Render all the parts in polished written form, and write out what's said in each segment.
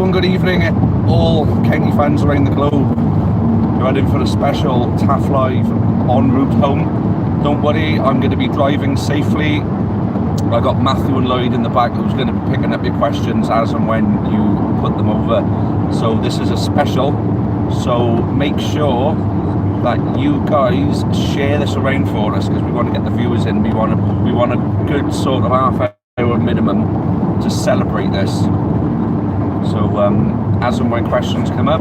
and good evening, all Kenny fans around the globe. You're heading for a special Taff Live en route home. Don't worry, I'm going to be driving safely. I got Matthew and Lloyd in the back who's going to be picking up your questions as and when you put them over. So this is a special. So make sure that you guys share this around for us because we want to get the viewers in. We want a good sort of half-hour minimum to celebrate this. So as and when questions come up,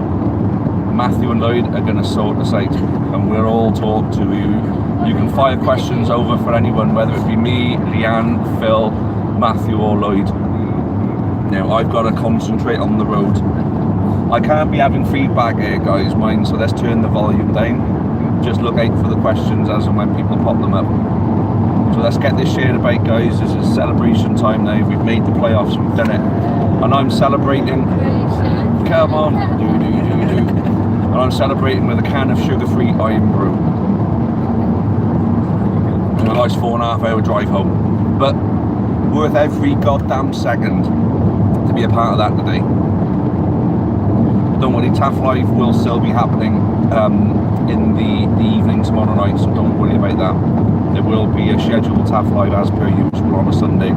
Matthew and Lloyd are going to sort us out and we'll all talk to you. You can fire questions over for anyone, whether it be me, Leanne, Phil, Matthew or Lloyd. Now I've got to concentrate on the road. I can't be having feedback here guys, mind, so let's turn the volume down. Just look out for the questions as and when people pop them up. So let's get this shared about guys. This is celebration time now. We've made the playoffs, we've done it. And I'm celebrating, come on, and I'm celebrating with a can of sugar-free iron brew. And a nice 4.5 hour drive home. But worth every goddamn second to be a part of that today. Don't worry, Taff Live will still be happening in the evening tomorrow night, so don't worry about that. There will be a scheduled Taff Live as per usual on a Sunday.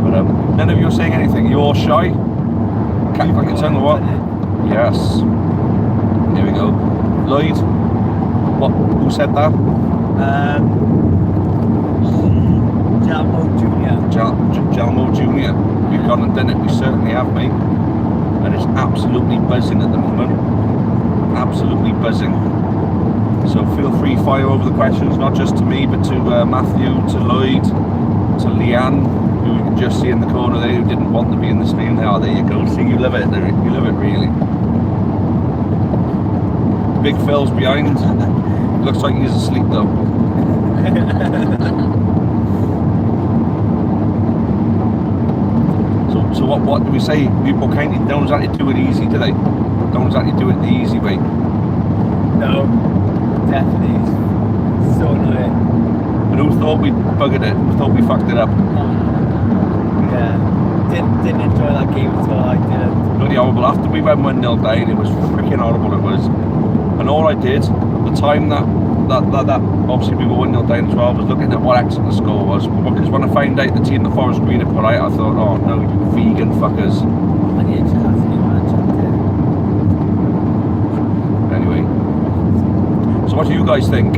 But none of you are saying anything. You're shy? Can't I can tell you what? Yes. Here we go. Lloyd, what? Who said that? Jalmo Jr. Jalmo Jr. We've gone and done it. We certainly have, mate. And it's absolutely buzzing at the moment. Absolutely buzzing. So feel free to fire over the questions, not just to me, but to Matthew, to Lloyd, to Leanne, who you can just see in the corner there, who didn't want to be in the stream. Oh, there you go. See, you love it. You love it, really. Big Phil's behind. Looks like he's asleep, though. So what do we say? People don't exactly do it easy, do they? Don't exactly do it the easy way. No, definitely. So annoying. And who thought we buggered it? Who thought we fucked it up? Yeah, didn't enjoy that game at all. I didn't. Bloody horrible. After we went 1-0 down, it was freaking horrible. It was. And all I did, the time that obviously we were 1-0 down as well, was looking at what actually the score was. Because when I found out the team that Forest Green had put out, I thought, oh no, you vegan fuckers. Anyway, so what do you guys think?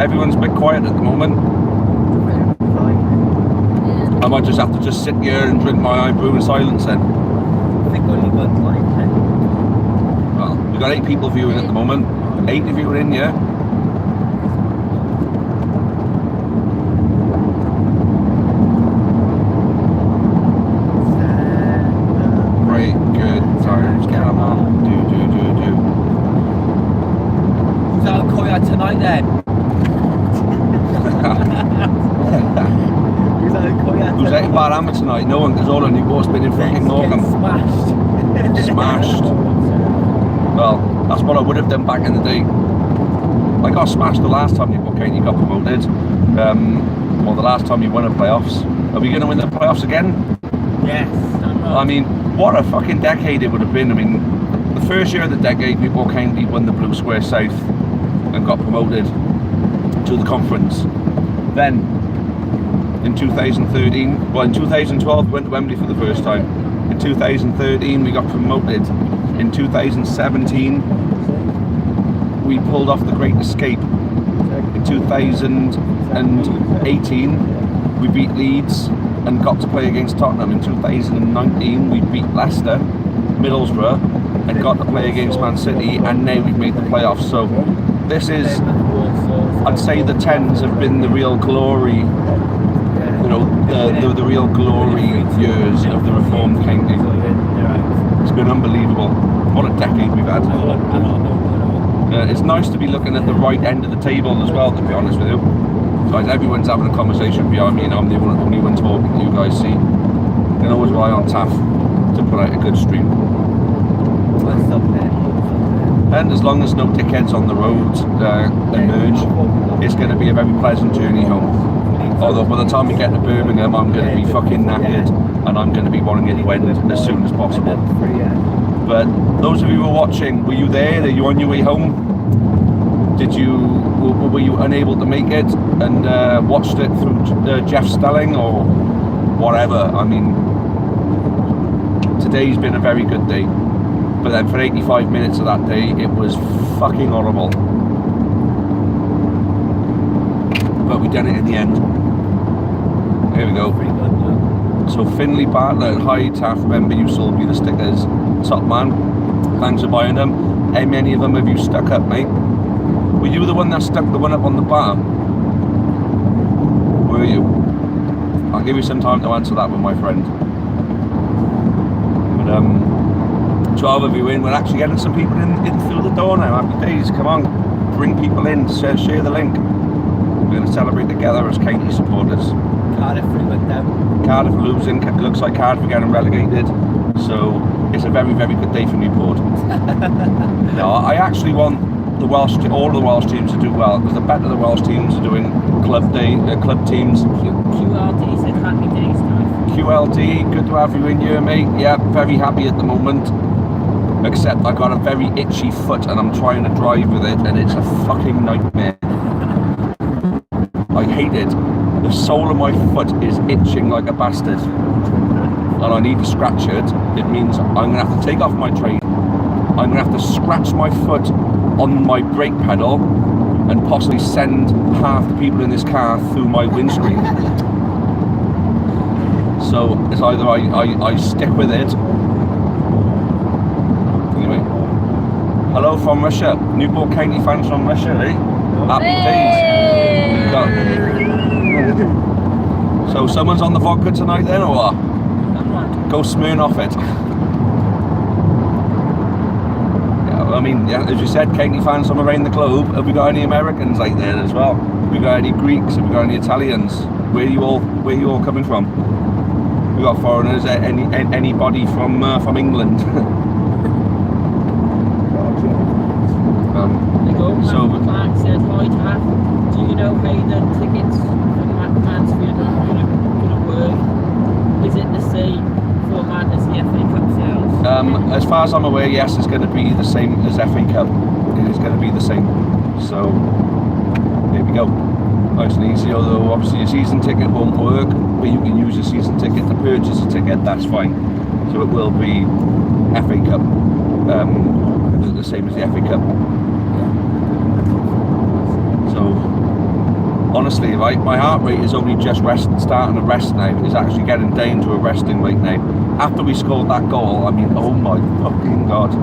Everyone's a bit quiet at the moment. I might just have to sit here and drink my iron brew in silence then. I think only one's like it. Well, we've got 8 people viewing at the moment. 8 of you are in, yeah? Great, good times, come on. Do. Who's out of Koya tonight then? Who's out of Koya tonight? Who's out in Barhammer tonight? No one, because all I need was been in fucking Morgan. Smashed. Well, that's what I would have done back in the day. I got smashed the last time you got promoted. Or the last time you won the playoffs. Are we going to win the playoffs again? Yes. I mean, what a fucking decade it would have been. I mean, the first year of the decade, Newport County won the Blue Square South and got promoted to the conference. Then, in 2013, well in 2012 we went to Wembley for the first time. In 2013 we got promoted. In 2017 we pulled off the Great Escape. In 2018 we beat Leeds and got to play against Tottenham. In 2019 we beat Leicester, Middlesbrough and got to play against Man City, and now we've made the playoffs. So this is, I'd say the 10s have been the real glory, you know, the real glory years of the Reformed County. It's been unbelievable. What a decade we've had. It's nice to be looking at the right end of the table as well, to be honest with you. Like, everyone's having a conversation behind me and I'm the only one talking. You guys see. You can always rely on Taff to put out a good stream. And as long as no dickheads on the road emerge, it's going to be a very pleasant journey home. Although by the time we get to Birmingham, I'm going to be fucking knackered, and I'm going to be wanting it to end as soon as possible. But those of you who are watching, were you there? Are you on your way home? Were you unable to make it and watched it through Jeff Stelling or whatever? I mean, today's been a very good day, but then for 85 minutes of that day, it was fucking horrible. But we done it in the end. Here we go. So Finley Bartlett, hi Taff, remember you sold me the stickers. Top man, thanks for buying them. How many of them have you stuck up, mate? Were you the one that stuck the one up on the bottom? Were you? I'll give you some time to answer that one, my friend. But 12 of you in, we're actually getting some people in through the door now. Happy days, come on, bring people in, share the link. We're going to celebrate together as Katie supporters. Cardiff went down. Cardiff losing, it looks like Cardiff are getting relegated, so it's a very, very good day for Newport. No, I actually want all the Welsh teams to do well, because the better the Welsh teams are doing club teams. QLD said happy days, Taff. QLD, good to have you in here, mate. Yeah, very happy at the moment. Except I got a very itchy foot and I'm trying to drive with it and it's a fucking nightmare. I hate it. The sole of my foot is itching like a bastard. And I need to scratch it. It means I'm going to have to take off my train. I'm going to have to scratch my foot on my brake pedal and possibly send half the people in this car through my windscreen. So it's either I stick with it. Anyway, hello from Russia. Newport County fans from Russia, eh? Happy days. So someone's on the vodka tonight then, or what? Go Smirnoff it. I mean, yeah, as you said, Katie fans from around the globe. Have we got any Americans out there as well? Have we got any Greeks? Have we got any Italians? Where are you all coming from? We got foreigners. Anybody from England? So Clark said, hi Taff, do you know how the tickets for Mansfield are gonna work? Is it the same format as the FA Cup sales? As far as I'm aware, yes, it's going to be the same as FA Cup. It is going to be the same. So, there we go. Nice and easy, although obviously a season ticket won't work, but you can use a season ticket to purchase a ticket, that's fine. So it will be FA Cup, the same as the FA Cup. So, honestly, right, my heart rate is only just starting to rest now. It's actually getting down to a resting rate now. After we scored that goal, I mean, oh my fucking god.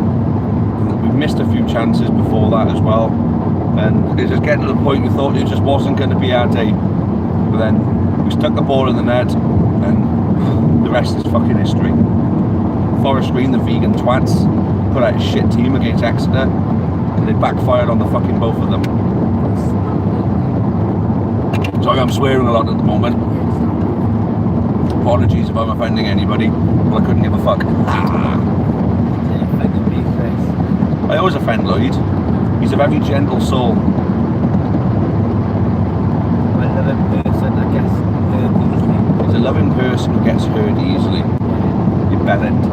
We've missed a few chances before that as well. And it's just getting to the point we thought it just wasn't going to be our day. But then we stuck the ball in the net and the rest is fucking history. Forest Green, the vegan twats, put out a shit team against Exeter and they backfired on the fucking both of them. Sorry, I'm swearing a lot at the moment. Apologies if I'm offending anybody, but I couldn't give a fuck. I always offend Lloyd. He's a very gentle soul. A loving person, I guess. He's a loving person who gets hurt easily. You bellend.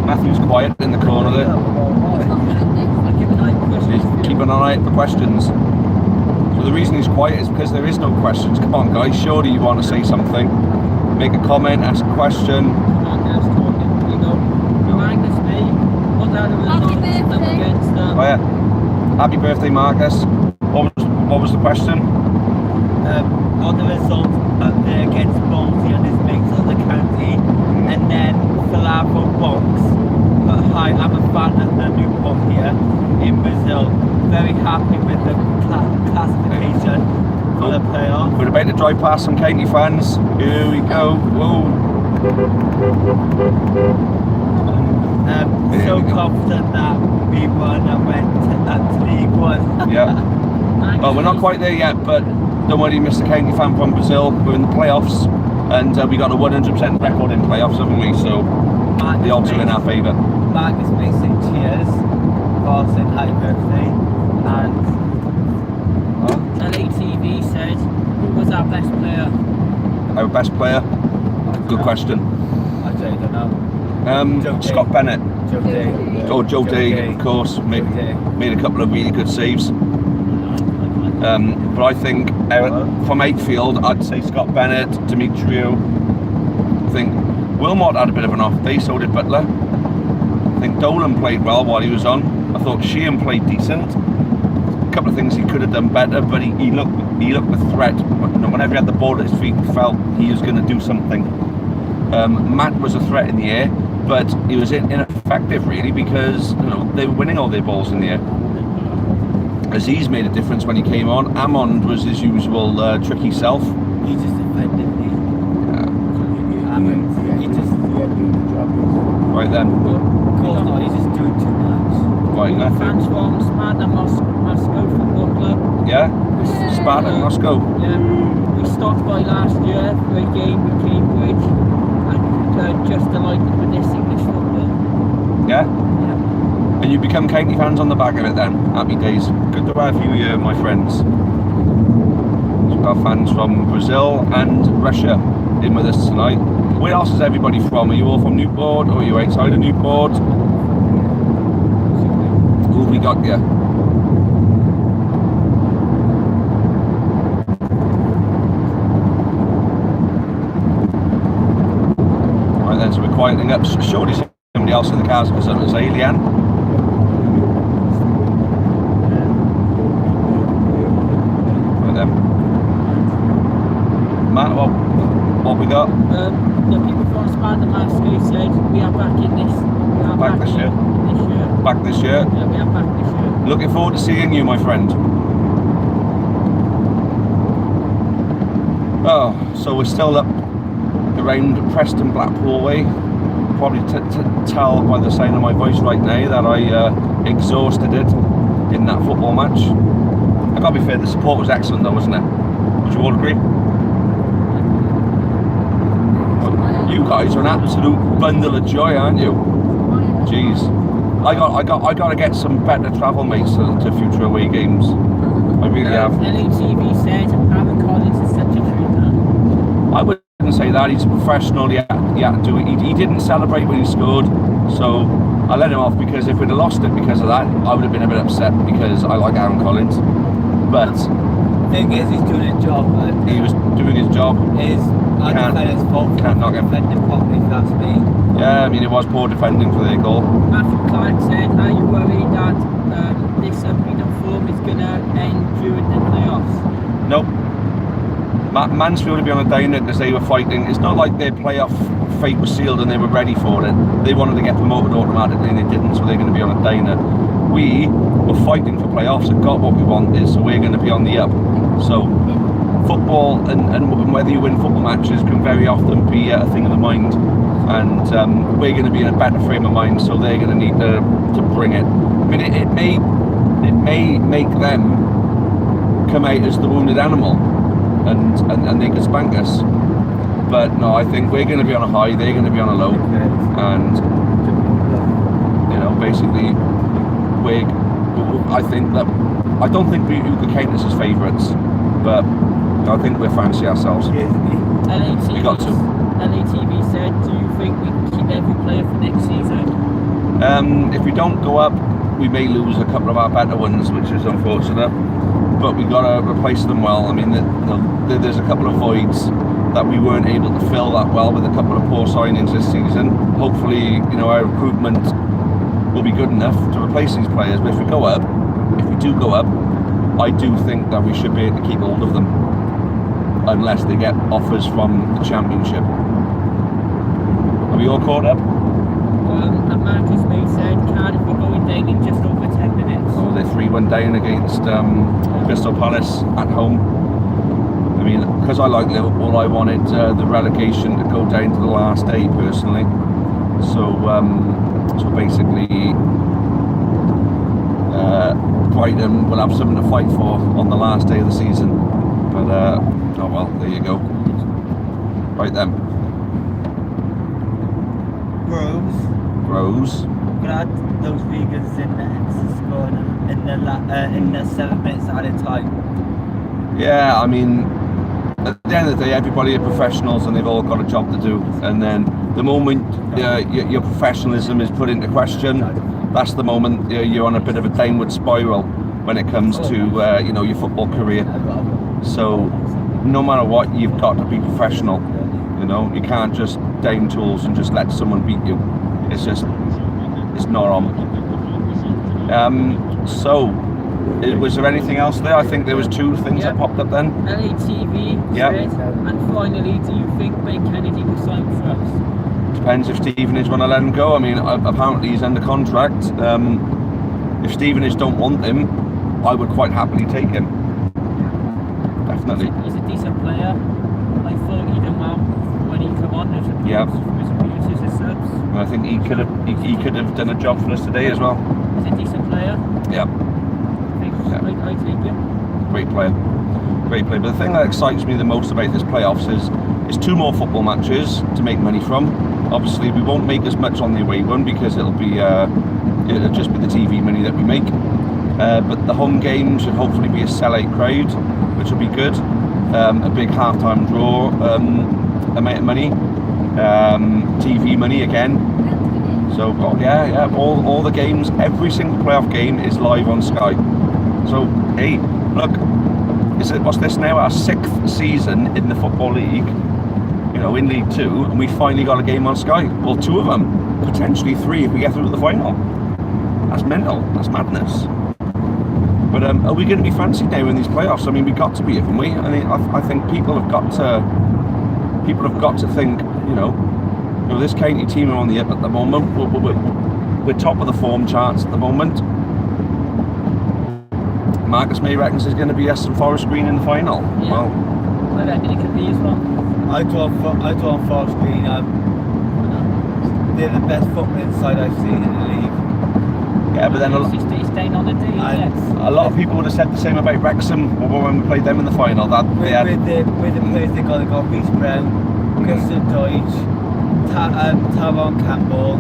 Matthew's quiet in the corner there. He's keeping an eye out for questions. So the reason he's quiet is because there is no questions. Come on guys, surely you want to say something. Make a comment, ask a question. Oh yeah. Happy birthday, Marcus. What was the question? On the results against Bolsey and his mates of the county, and then Falafel Box. Hi, I'm a fan of the Newport here in Brazil. Very happy with the classification for the playoff. We're about to drive past some Katie fans. Here we go. Whoa. So confident that we won and went to League One. Yeah. Well, we're not quite there yet, but don't worry, Mr. County fan from Brazil. We're in the playoffs, and we got a 100% record in playoffs, haven't we? So the odds are in our favour. Marcus Mason, cheers. Paul saying happy birthday. And LATV said, Who's our best player? Our best player? Good question. I don't know. Scott Bennett. Joe Day. Oh, Joe Day, of course, made a couple of really good saves. But I think from outfield, I'd say Scott Bennett, Demetrio. I think Wilmot had a bit of an off day, so did Butler. I think Dolan played well while he was on. I thought Sheehan played decent. A couple of things he could have done better, but he looked the threat. Whenever he had the ball at his feet, he felt he was going to do something. Matt was a threat in the air, but he was ineffective really because they were winning all their balls in the air. Aziz made a difference when he came on. Amond was his usual tricky self. He just defended me. He just Right then. he's just doing too much. Right then. Fans from Sparta Moscow Football Club. Yeah? Sparta Moscow. Yeah. We stopped by last year for a game with Cambridge and just delighted with this English football. Yeah? Yeah. And you become county fans on the back of it then. Happy days. Good to have you here, my friends. We've got fans from Brazil and Russia in with us tonight. Where else is everybody from? Are you all from Newport or are you outside of Newport? Who have we got here? Right then, so we're quieting up. Surely somebody else in the cars because it was Alien. Right then. Matt, what we got? The people from Sparta Moscow said we are back in this. We are Back this year? This year. Back this year. Yeah, we are back this year. Looking forward to seeing you, my friend. Oh, so we're still up around Preston Blackpool way. Probably tell by the sound of my voice right now that I exhausted it in that football match. I gotta be fair, the support was excellent though, wasn't it? Would you all agree? You guys are an absolute bundle of joy, aren't you? Jeez. I got to get some better travel mates to future away games. I really have. LATV said Aaron Collins is such a dreamer. I wouldn't say that. He's a professional. He had to do it. He didn't celebrate when he scored, so I let him off because if we'd have lost it because of that, I would have been a bit upset because I like Aaron Collins. But Thing is, he's doing his job. And he was doing his job. I defend his fault. Can't knock him. Defending properly, if that's me. Yeah, I mean it was poor defending for their goal. Matthew Clark said, are you worried that this unbeaten form is going to end during the playoffs? Nope. Mansfield would be on a downer because they were fighting. It's not like their playoff fate was sealed and they were ready for it. They wanted to get promoted automatically and they didn't, so they're going to be on a downer. We were fighting for playoffs and got what we wanted, so we're going to be on the up. So football and whether you win football matches can very often be a thing of the mind, and we're going to be in a better frame of mind, so they're going to need to bring it. I mean, it may make them come out as the wounded animal and they can spank us, but no, I think we're going to be on a high, they're going to be on a low, and basically I don't think we could count us as favourites, but I think we're fancy ourselves. LATV, We got to. LATV said, do you think we can keep every player for next season? If we don't go up, we may lose a couple of our better ones, which is unfortunate, but we've got to replace them well. I mean, there's a couple of voids that we weren't able to fill that well with a couple of poor signings this season. Hopefully, our recruitment will be good enough to replace these players, but if we do go up, I do think that we should be able to keep hold of them unless they get offers from the Championship. Are we all caught up? And Marcus May said Cardiff are going down in just over 10 minutes. Oh, they're 3-1 down against Crystal Palace at home. I mean, because I like Liverpool, I wanted the relegation to go down to the last day personally. So basically, Brighton will have something to fight for on the last day of the season. But oh well, there you go. Right then. Rose. Glad those vegans in the Exeter scoring in the 7 minutes at a time. Yeah, I mean, at the end of the day, everybody are professionals and they've all got a job to do. And then the moment your professionalism is put into question, that's the moment you're on a bit of a downward spiral when it comes to your football career. So no matter what, you've got to be professional. You can't just down tools and just let someone beat you. It's not on. So was there anything else there? I think there was 2 things that popped up then. LATV Yeah. said, and finally, do you think Ben Kennedy will sign for us? Depends if Stevenage want to let him go. I mean, apparently he's under contract. If Stevenage don't want him, I would quite happily take him. Definitely. He's a decent player. I thought he did well when he come on. There's Yeah. abuse as subs. And I think he could have done a job for us today as well. He's a decent player. Yeah. I take him. Great player. But the thing that excites me the most about this playoffs is 2 more football matches to make money from. Obviously, we won't make as much on the away one because it'll just be the TV money that we make. But the home game should hopefully be a sellout crowd, which will be good. A big half-time draw amount of money, TV money again. So all the games, every single playoff game is live on Sky. So hey, look, what's this now? Our 6th season in the Football League, in League 2, and we finally got a game on Sky. Well, 2 of them, potentially 3 if we get through to the final. That's mental. That's madness. But are we going to be fancied now in these playoffs? I mean, we got to be, haven't we? I mean, I think people have got to think, this county team are on the up at the moment. We're top of the form charts at the moment. Marcus May reckons there's going to be Aston Forest Green in the final. Yeah. Well, I reckon it could be as well. I draw Forest Green. They're the best football side I've seen in the league. yeah, but then He's staying on the day. Yes. a lot of people would have said the same about Wrexham when we played them in the final. That they had, With the players they got Reece Brown, Christian Deutsch, Tyrone Campbell,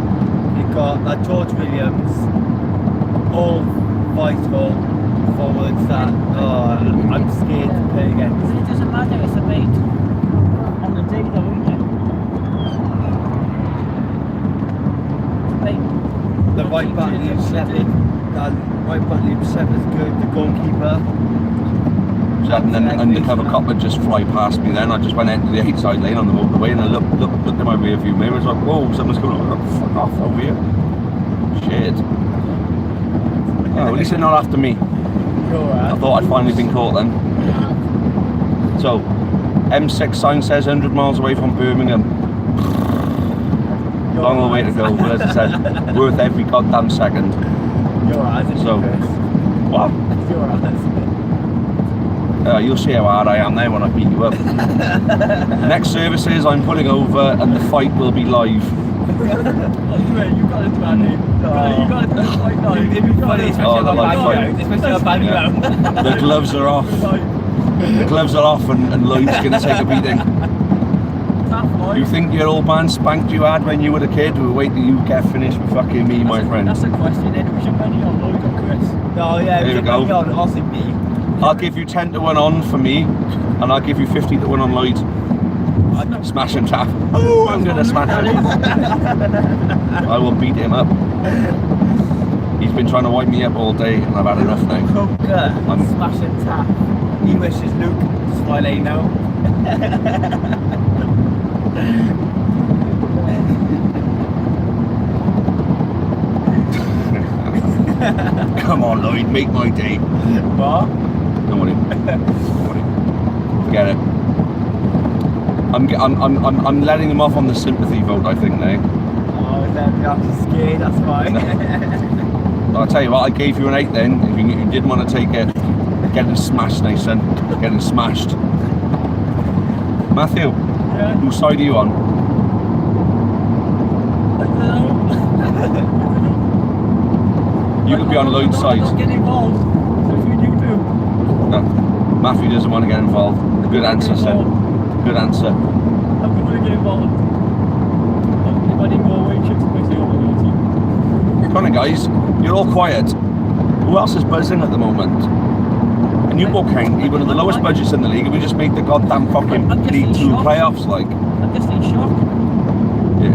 they've got George Williams, all vital forwards that I'm scared to play against. It doesn't matter, it's a mate on the day though, isn't it? The right back Liam Shepherd, is good, the goalkeeper. and then an undercover cop would just fly past me then. I just went into the outside lane on the motorway and I looked at my rear view mirror. I was like, whoa, someone's coming over. Fuck off over here. Shit. Oh, at least they're not after me. I thought I'd finally been caught then. So, M6 sign says 100 miles away from Birmingham. Long way to go, but as I said, worth every goddamn second. So, what? You'll see how hard I am now when I beat you up. Next services I'm putting over and the fight will be live. You got it, Manny. You got it right now. It'd be funny, Oh, the live fight. especially on bang you out. The gloves are off. The gloves are off and Lloyd's going to take a beating. You think your old man spanked you hard when you were a kid? We'll wait till you get finished with fucking me, my friend. That's a question then. We should money on Lloyd or Chris. No, yeah, There we go. on Aussie me. I'll give you 10 to 1 on for me, and I'll give you 50 to 1 on Lloyd. Smash him, Taff. Oh, I'm going to smash him. I will beat him up. He's been trying to wipe me up all day, and I've had enough now. Cooker, smashing Taff. He wishes Luke, just while they know. Come on, Lloyd, make my day. What? Don't worry. Forget it. I'm letting him off on the sympathy vote, I think now. Oh, then I'm scared, that's fine. I'll tell you what, I gave you an 8 then. If you didn't want to take it, get him smashed, Nathan. Get him smashed. Matthew, Yeah. whose side are you on? You could be on Lloyd's side. Don't get involved. That's what you do. No, Matthew doesn't want to get involved. Good answer, son. Good answer. I'm going to get involved. If I didn't go away, chips and basically all your team. Come on, guys. You're all quiet. Who else is buzzing at the moment? Newport County, one of the lowest budgets in the league, and we just made the goddamn fucking League 2 playoffs, like. I'm just in shock.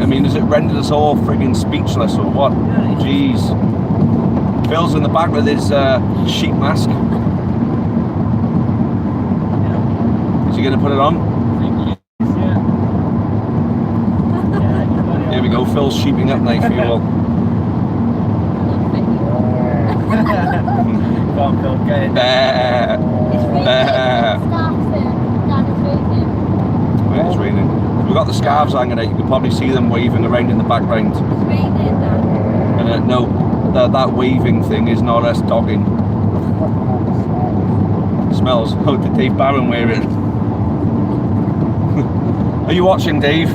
I mean, has it rendered us all frigging speechless or what? Jeez. Phil's in the back with his sheep mask. Is he going to put it on? Here we go, Phil's sheeping up now for you all. Go on, Phil, get in. Yeah, it's raining. We've got the scarves hanging out, you can probably see them waving around in the background. And no, that waving thing is not us dogging. It smells. Oh, did Dave Barron wear it? Are you watching, Dave?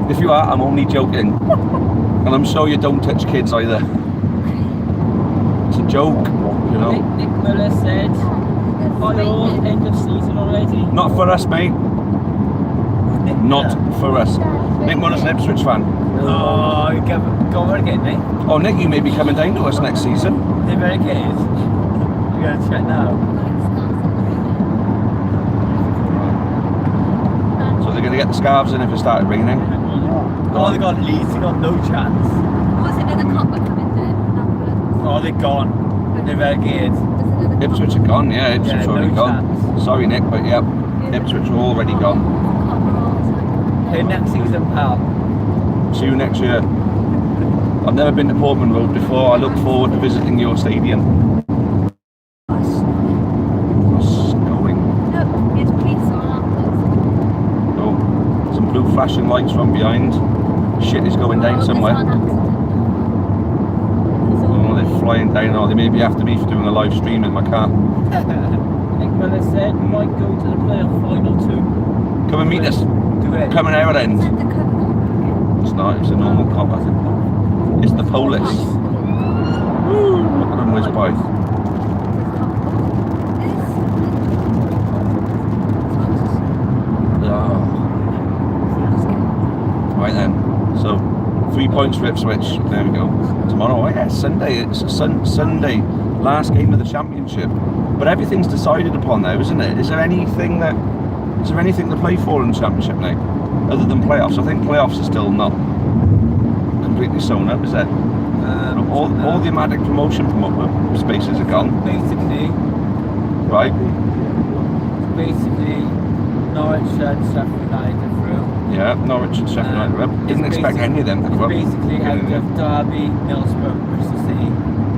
If you are, I'm only joking. And I'm sure you don't touch kids either. It's a joke, you know. Nick Miller said, by all, end of season already. Not for us, mate. Not for us. Nick Muller's an Ipswich fan. Oh, you go over again, mate. Oh, Nick, you may be coming down to us next season. They're very good. We're going to check now. So they're going to get the scarves in if it started raining. Oh, they got Leeds, they got no chance. Oh, they're gone. They're very good. Ipswich are gone, yeah, Ipswich Yeah, already no gone. chance. Sorry, Nick, but yeah, Ipswich are already gone. Okay, next season, pal. See you next year. I've never been to Portman Road before. I look forward to visiting your stadium. What's going? Oh, some blue flashing lights from behind. Shit is going down somewhere. Oh, they're flying down. Oh, they may be after me for doing a live stream in my car. Nick Miller said, might go to the playoff final too. Come and meet us. Do it. Coming out end. It's not, it's a normal cop, I think. It's the police. Woo, look at them whiz by. Oh. Right then, so 3 points for Ipswich. There we go. Tomorrow, oh yeah, Sunday. It's a Sunday, last game of the championship. But everything's decided upon now, isn't it? Is there anything to play for in the championship now, other than playoffs? I think playoffs are still not completely sewn up, is it? All the Amatic promotion spaces are gone. Basically, Norwich and Sheffield United are through. Yeah, Norwich and Sheffield United are up. Didn't expect any of them to go up. Basically, out of Derby, Middlesbrough, Bristol City.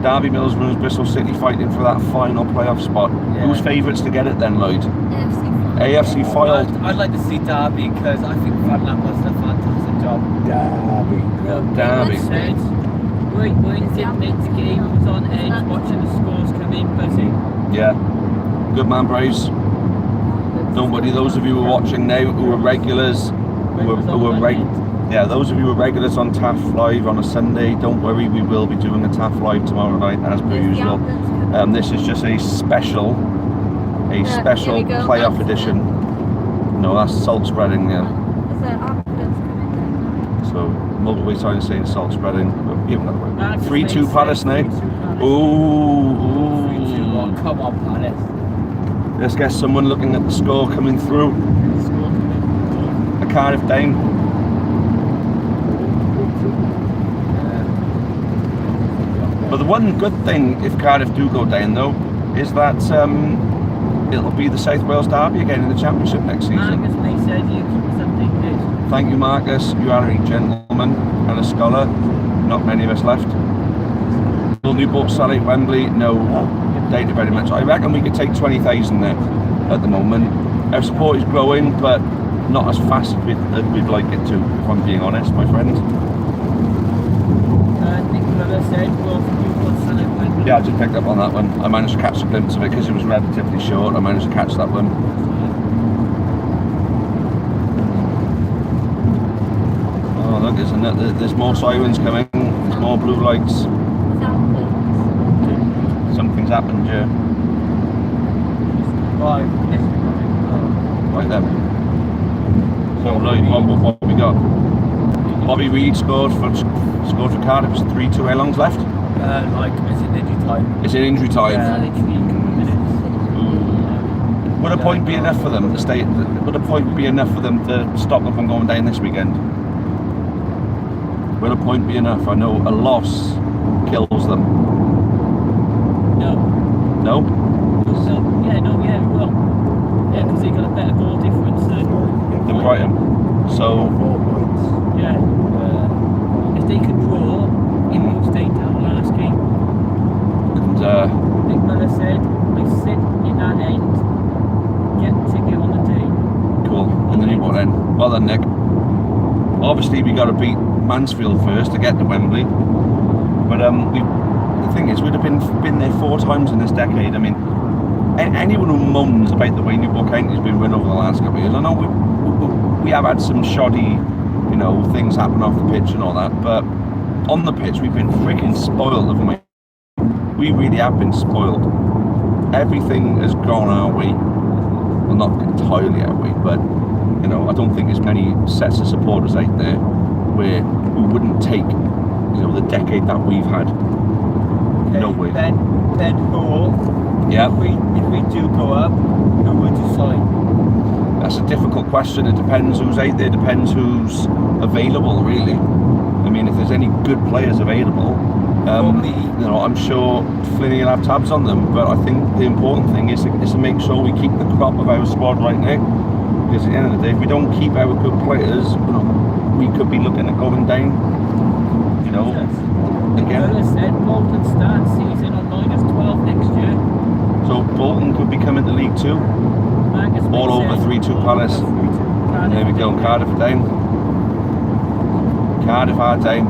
Derby, Middlesbrough and Bristol City fighting for that final playoff spot. Yeah. Who's favourites to get it then, Lloyd? AFC filed. I'd like to see Derby because I think Van Lambert's done a fantastic job. Derby. Said, wait, didn't make the game. I was on edge watching the scores come in, busy. Yeah. Good man, Braves. Don't worry, those of you who are watching now who are regulars, those of you who are regulars on Taff Live on a Sunday, don't worry, we will be doing a Taff Live tomorrow night as per usual. This is just a special playoff edition. No, that's salt spreading, yeah. So motorway sign saying salt spreading. 3-2 Palace now. Ooh. 3-2-1. Come on, Palace. Let's get someone looking at the score coming through. A Cardiff down. But the one good thing, if Cardiff do go down though, is that it'll be the South Wales Derby again in the Championship next season. Marcus May said you something good. Thank you, Marcus. You are a gentleman and a scholar. Not many of us left. Will Newport sell at Wembley? No. Doubt it very much. I reckon we could take 20,000 there at the moment. Our support is growing, but not as fast as we'd like it to, if I'm being honest, my friend. Nick Miller said, well, Newport sell at Wembley. Yeah, I just picked up on that one. I managed to catch a glimpse of it because it was relatively short. I managed to catch that one. Oh, look, there's more sirens coming. There's more blue lights. Something's happened, yeah. Right then. So, Lloyd, what we got? Bobby Reid scored for Cardiff. It's 3-2. How long's left? It's in injury time. It's in injury time. Yeah. Literally a couple of minutes. Ooh. Would a point be enough for them to stay? Would a point be enough for them to stop them from going down this weekend? Will a point be enough? I know a loss kills them. No. No? So, yeah, it will. Yeah, because they got a better goal difference than Brighton. So, 4 points. yeah. If they could draw, it will stay down last game. and Big Miller said, I sit in that end, get the ticket on the day. cool. And then you what then? Well then, Nick. Obviously, we got to beat Mansfield first to get to Wembley. But the thing is, we'd have been there 4 times in this decade. I mean, anyone who moans about the way Newport County's been run over the last couple of years, I know we have had some shoddy, things happen off the pitch and all that, but on the pitch we've been freaking spoiled, haven't we? We really have been spoiled. Everything has gone our way. Well, not entirely our way, but I don't think there's many sets of supporters out there who wouldn't take, the decade that we've had. Okay, No way. Then who? Yeah. If we do go up, who would you sign? That's a difficult question. It depends who's out there. Depends who's available, really. I mean, if there's any good players available, I'm sure Flinny will have tabs on them. But I think the important thing is to make sure we keep the crop of our squad right now. Because at the end of the day, if we don't keep our good players, we could be looking at going down. Again. Miller said Bolton starts season on -12 next year. So Bolton could be coming to League Two. Marcus All over said, 3-2 Palace. And there we go, Cardiff are down. Cardiff are down.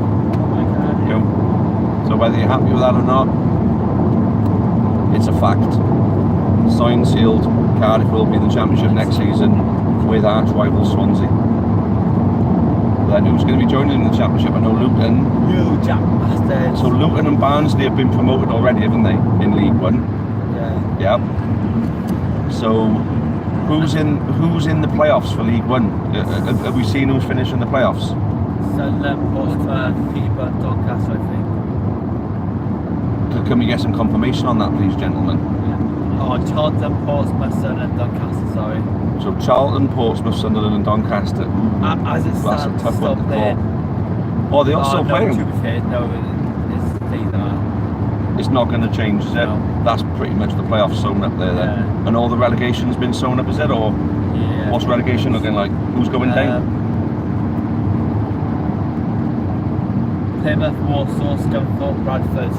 So whether you're happy with that or not, it's a fact. Signed, sealed, Cardiff will be in the Championship next season with arch rival Swansea. Then who's going to be joining in the Championship? I know Luton. You Jack bastards. So Luton and Barnsley have been promoted already, haven't they, in League One? Yeah. Yeah. So who's in the playoffs for League One? Have we seen who's finishing the playoffs? Sunderland, Portsmouth, Peterborough, Doncaster, I think. Can we get some confirmation on that, please, gentlemen? Oh, Charlton, Portsmouth, Sunderland, Doncaster, sorry. So Charlton, Portsmouth, Sunderland and Doncaster. As it That's a stands, tough one to stop call. there. Oh, they're still no, playing? to be fair, no, it's either. It's not going to change, is it? No. That's pretty much the playoffs sewn up there then. Yeah. And all the relegation's been sewn up, is it? Or Yeah. what's relegation looking like? Who's going down? Plymouth, Warsaw, Scunthorpe, Bradford.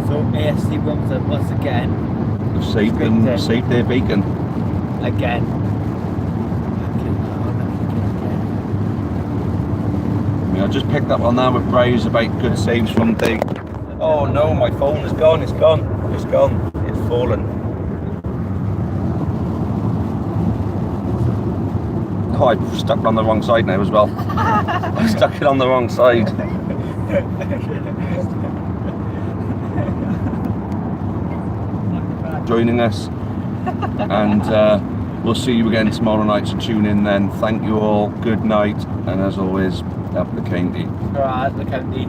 So AFC Wimbledon once again. They've saved their bacon. Again. I mean, I just picked up on that with Braves about good saves from Dig. Oh no, my phone is gone, it's gone. It's gone. It's fallen. Oh, I stuck it on the wrong side now as well. I stuck it on the wrong side. Joining us, and we'll see you again tomorrow night, so tune in then. Thank you all, good night, and as always, up the county. Alright, the county.